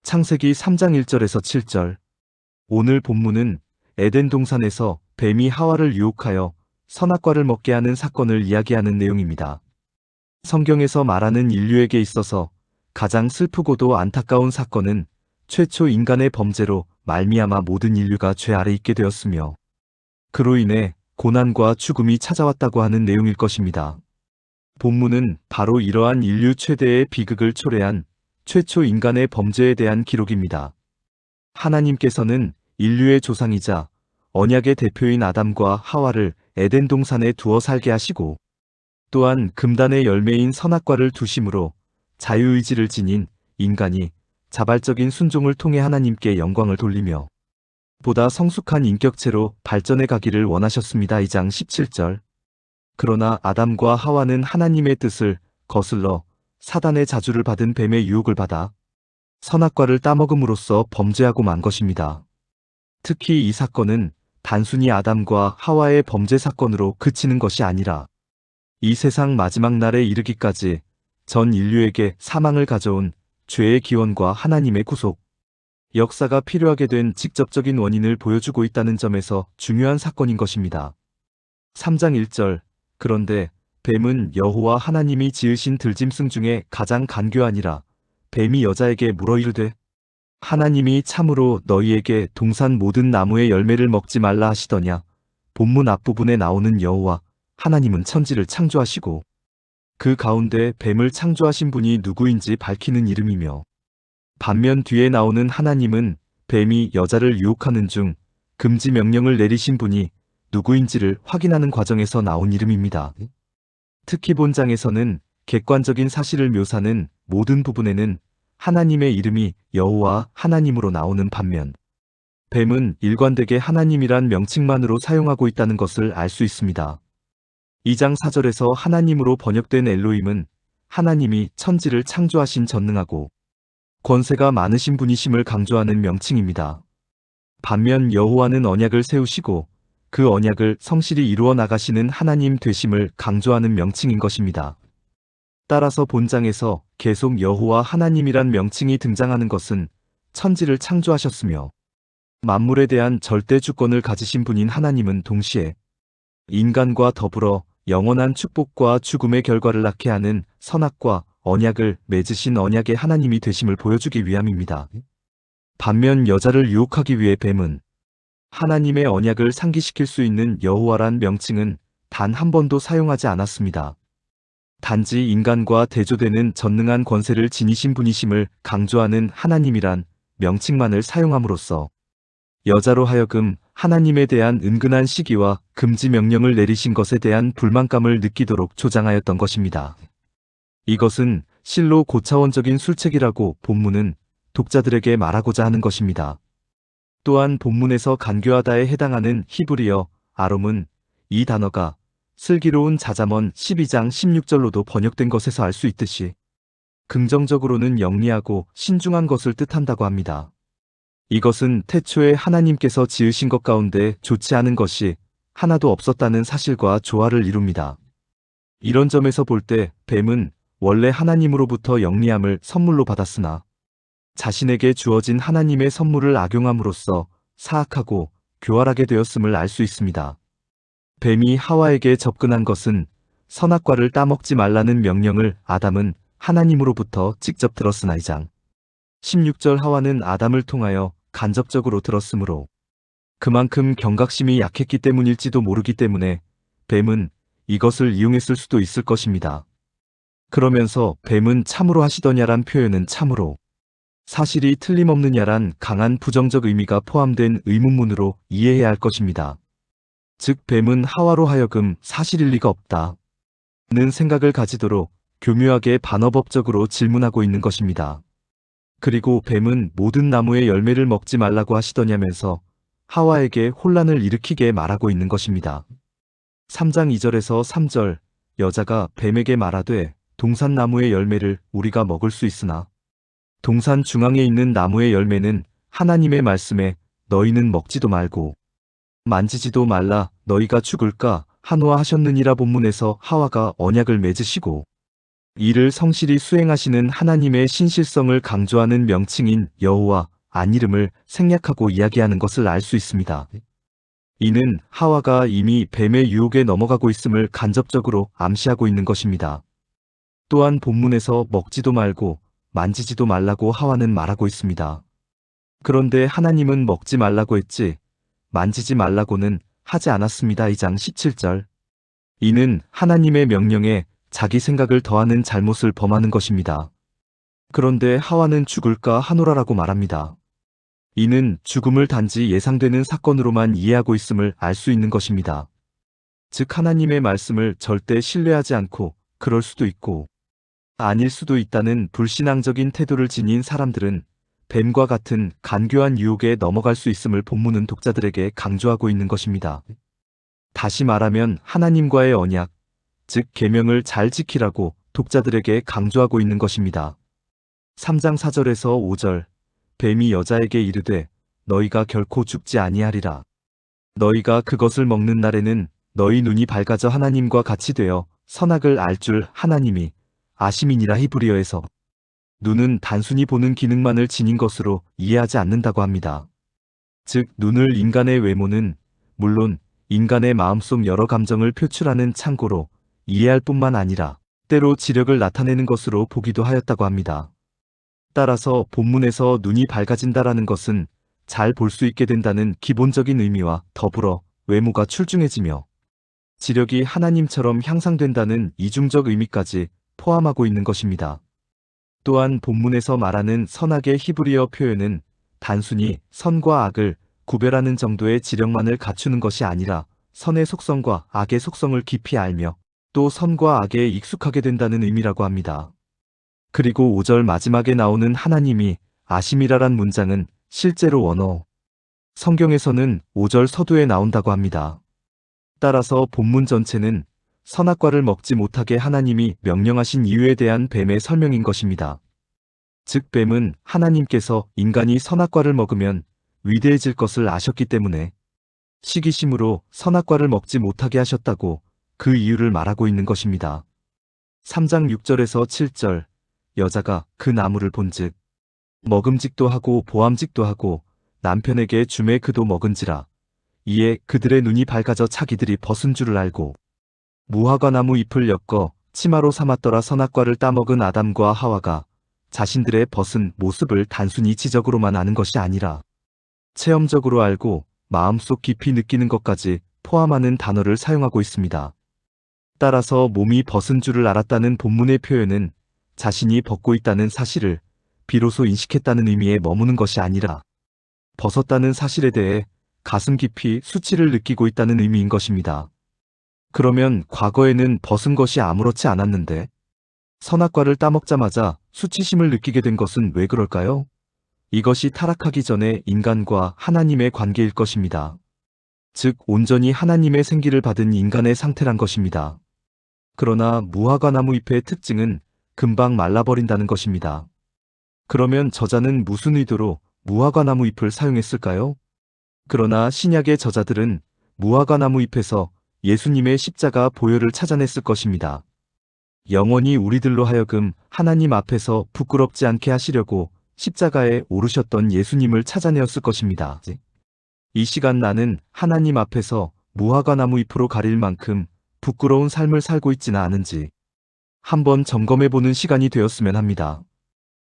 창세기 3장 1절에서 7절. 오늘 본문은 에덴 동산에서 뱀이 하와를 유혹하여 선악과를 먹게 하는 사건을 이야기하는 내용입니다. 성경에서 말하는 인류에게 있어서 가장 슬프고도 안타까운 사건은 최초 인간의 범죄로 말미암아 모든 인류가 죄 아래 있게 되었으며 그로 인해 고난과 죽음이 찾아왔다고 하는 내용일 것입니다. 본문은 바로 이러한 인류 최대의 비극을 초래한 최초 인간의 범죄에 대한 기록입니다. 하나님께서는 인류의 조상이자 언약의 대표인 아담과 하와를 에덴 동산에 두어 살게 하시고 또한 금단의 열매인 선악과를 두심으로 자유의지를 지닌 인간이 자발적인 순종을 통해 하나님께 영광을 돌리며 보다 성숙한 인격체로 발전해 가기를 원하셨습니다. 2장 17절. 그러나 아담과 하와는 하나님의 뜻을 거슬러 사단의 자주를 받은 뱀의 유혹을 받아 선악과를 따먹음으로써 범죄하고 만 것입니다. 특히 이 사건은 단순히 아담과 하와의 범죄 사건으로 그치는 것이 아니라 이 세상 마지막 날에 이르기까지 전 인류에게 사망을 가져온 죄의 기원과 하나님의 구속, 역사가 필요하게 된 직접적인 원인을 보여주고 있다는 점에서 중요한 사건인 것입니다. 3장 1절. 그런데 뱀은 여호와 하나님이 지으신 들짐승 중에 가장 간교하니라. 뱀이 여자에게 물어 이르되 하나님이 참으로 너희에게 동산 모든 나무의 열매를 먹지 말라 하시더냐. 본문 앞부분에 나오는 여호와 하나님은 천지를 창조하시고 그 가운데 뱀을 창조하신 분이 누구인지 밝히는 이름이며 반면 뒤에 나오는 하나님은 뱀이 여자를 유혹하는 중 금지 명령을 내리신 분이 누구인지를 확인하는 과정에서 나온 이름입니다. 특히 본장에서는 객관적인 사실을 묘사하는 모든 부분에는 하나님의 이름이 여호와 하나님으로 나오는 반면 뱀은 일관되게 하나님이란 명칭만으로 사용하고 있다는 것을 알 수 있습니다. 2장 4절에서 하나님으로 번역된 엘로힘은 하나님이 천지를 창조하신 전능하고 권세가 많으신 분이심을 강조하는 명칭입니다. 반면 여호와는 언약을 세우시고 그 언약을 성실히 이루어 나가시는 하나님 되심을 강조하는 명칭인 것입니다. 따라서 본장에서 계속 여호와 하나님이란 명칭이 등장하는 것은 천지를 창조하셨으며 만물에 대한 절대 주권을 가지신 분인 하나님은 동시에 인간과 더불어 영원한 축복과 죽음의 결과를 낳게 하는 선악과 언약을 맺으신 언약의 하나님이 되심을 보여주기 위함입니다. 반면 여자를 유혹하기 위해 뱀은 하나님의 언약을 상기시킬 수 있는 여호와란 명칭은 단 한 번도 사용하지 않았습니다. 단지 인간과 대조되는 전능한 권세를 지니신 분이심을 강조하는 하나님이란 명칭만을 사용함으로써 여자로 하여금 하나님에 대한 은근한 시기와 금지 명령을 내리신 것에 대한 불만감을 느끼도록 조장하였던 것입니다. 이것은 실로 고차원적인 술책이라고 본문은 독자들에게 말하고자 하는 것입니다. 또한 본문에서 간교하다에 해당하는 히브리어 아롬은 이 단어가 슬기로운 자자먼 12장 16절로도 번역된 것에서 알 수 있듯이 긍정적으로는 영리하고 신중한 것을 뜻한다고 합니다. 이것은 태초에 하나님께서 지으신 것 가운데 좋지 않은 것이 하나도 없었다는 사실과 조화를 이룹니다. 이런 점에서 볼 때 뱀은 원래 하나님으로부터 영리함을 선물로 받았으나 자신에게 주어진 하나님의 선물을 악용함으로써 사악하고 교활하게 되었음을 알 수 있습니다. 뱀이 하와에게 접근한 것은 선악과를 따먹지 말라는 명령을 아담은 하나님으로부터 직접 들었으나 2장 16절 하와는 아담을 통하여 간접적으로 들었으므로 그만큼 경각심이 약했기 때문일지도 모르기 때문에 뱀은 이것을 이용했을 수도 있을 것입니다. 그러면서 뱀은 참으로 하시더냐란 표현은 참으로 사실이 틀림없느냐란 강한 부정적 의미가 포함된 의문문으로 이해해야 할 것입니다. 즉 뱀은 하와로 하여금 사실일 리가 없다는 생각을 가지도록 교묘하게 반어법적으로 질문하고 있는 것입니다. 그리고 뱀은 모든 나무의 열매를 먹지 말라고 하시더냐면서 하와에게 혼란을 일으키게 말하고 있는 것입니다. 3장 2절에서 3절. 여자가 뱀에게 말하되 동산 나무의 열매를 우리가 먹을 수 있으나 동산 중앙에 있는 나무의 열매는 하나님의 말씀에 너희는 먹지도 말고 만지지도 말라 너희가 죽을까 하노아 하셨느니라. 본문에서 하와가 언약을 맺으시고 이를 성실히 수행하시는 하나님의 신실성을 강조하는 명칭인 여호와 안이름을 생략하고 이야기하는 것을 알 수 있습니다. 이는 하와가 이미 뱀의 유혹에 넘어가고 있음을 간접적으로 암시하고 있는 것입니다. 또한 본문에서 먹지도 말고 만지지도 말라고 하와는 말하고 있습니다. 그런데 하나님은 먹지 말라고 했지 만지지 말라고는 하지 않았습니다. 2장 17절. 이는 하나님의 명령에 자기 생각을 더하는 잘못을 범하는 것입니다. 그런데 하와는 죽을까 하노라라고 말합니다. 이는 죽음을 단지 예상되는 사건으로만 이해하고 있음을 알 수 있는 것입니다. 즉 하나님의 말씀을 절대 신뢰하지 않고 그럴 수도 있고 아닐 수도 있다는 불신앙적인 태도를 지닌 사람들은 뱀과 같은 간교한 유혹에 넘어갈 수 있음을 본문은 독자들에게 강조하고 있는 것입니다. 다시 말하면 하나님과의 언약, 즉 계명을 잘 지키라고 독자들에게 강조하고 있는 것입니다. 3장 4절에서 5절. 뱀이 여자에게 이르되 너희가 결코 죽지 아니하리라. 너희가 그것을 먹는 날에는 너희 눈이 밝아져 하나님과 같이 되어 선악을 알 줄 하나님이 아심이니라. 히브리어에서 눈은 단순히 보는 기능만을 지닌 것으로 이해하지 않는다고 합니다. 즉 눈을 인간의 외모는 물론 인간의 마음속 여러 감정을 표출하는 창고로 이해할 뿐만 아니라 때로 지력을 나타내는 것으로 보기도 하였다고 합니다. 따라서 본문에서 눈이 밝아진다라는 것은 잘 볼 수 있게 된다는 기본적인 의미와 더불어 외모가 출중해지며 지력이 하나님처럼 향상된다는 이중적 의미까지 포함하고 있는 것입니다. 또한 본문에서 말하는 선악의 히브리어 표현은 단순히 선과 악을 구별하는 정도의 지력만을 갖추는 것이 아니라 선의 속성과 악의 속성을 깊이 알며 또 선과 악에 익숙하게 된다는 의미라고 합니다. 그리고 5절 마지막에 나오는 하나님이 아심이라란 문장은 실제로 원어 성경에서는 5절 서두에 나온다고 합니다. 따라서 본문 전체는 선악과를 먹지 못하게 하나님이 명령하신 이유에 대한 뱀의 설명인 것입니다. 즉 뱀은 하나님께서 인간이 선악과를 먹으면 위대해질 것을 아셨기 때문에 시기심으로 선악과를 먹지 못하게 하셨다고 그 이유를 말하고 있는 것입니다. 3장 6절에서 7절. 여자가 그 나무를 본즉 먹음직도 하고 보암직도 하고 남편에게 주매 그도 먹은지라. 이에 그들의 눈이 밝아져 자기들이 벗은 줄을 알고 무화과 나무 잎을 엮어 치마로 삼았더라. 선악과를 따먹은 아담과 하와가 자신들의 벗은 모습을 단순히 지적으로만 아는 것이 아니라 체험적으로 알고 마음속 깊이 느끼는 것까지 포함하는 단어를 사용하고 있습니다. 따라서 몸이 벗은 줄을 알았다는 본문의 표현은 자신이 벗고 있다는 사실을 비로소 인식했다는 의미에 머무는 것이 아니라 벗었다는 사실에 대해 가슴 깊이 수치를 느끼고 있다는 의미인 것입니다. 그러면 과거에는 벗은 것이 아무렇지 않았는데 선악과를 따먹자마자 수치심을 느끼게 된 것은 왜 그럴까요? 이것이 타락하기 전에 인간과 하나님의 관계일 것입니다. 즉 온전히 하나님의 생기를 받은 인간의 상태란 것입니다. 그러나 무화과 나무 잎의 특징은 금방 말라버린다는 것입니다. 그러면 저자는 무슨 의도로 무화과 나무 잎을 사용했을까요? 그러나 신약의 저자들은 무화과 나무 잎에서 예수님의 십자가 보혈을 찾아냈을 것입니다. 영원히 우리들로 하여금 하나님 앞에서 부끄럽지 않게 하시려고 십자가에 오르셨던 예수님을 찾아내었을 것입니다. 이 시간 나는 하나님 앞에서 무화과 나무 잎으로 가릴 만큼 부끄러운 삶을 살고 있지는 않은지 한번 점검해보는 시간이 되었으면 합니다.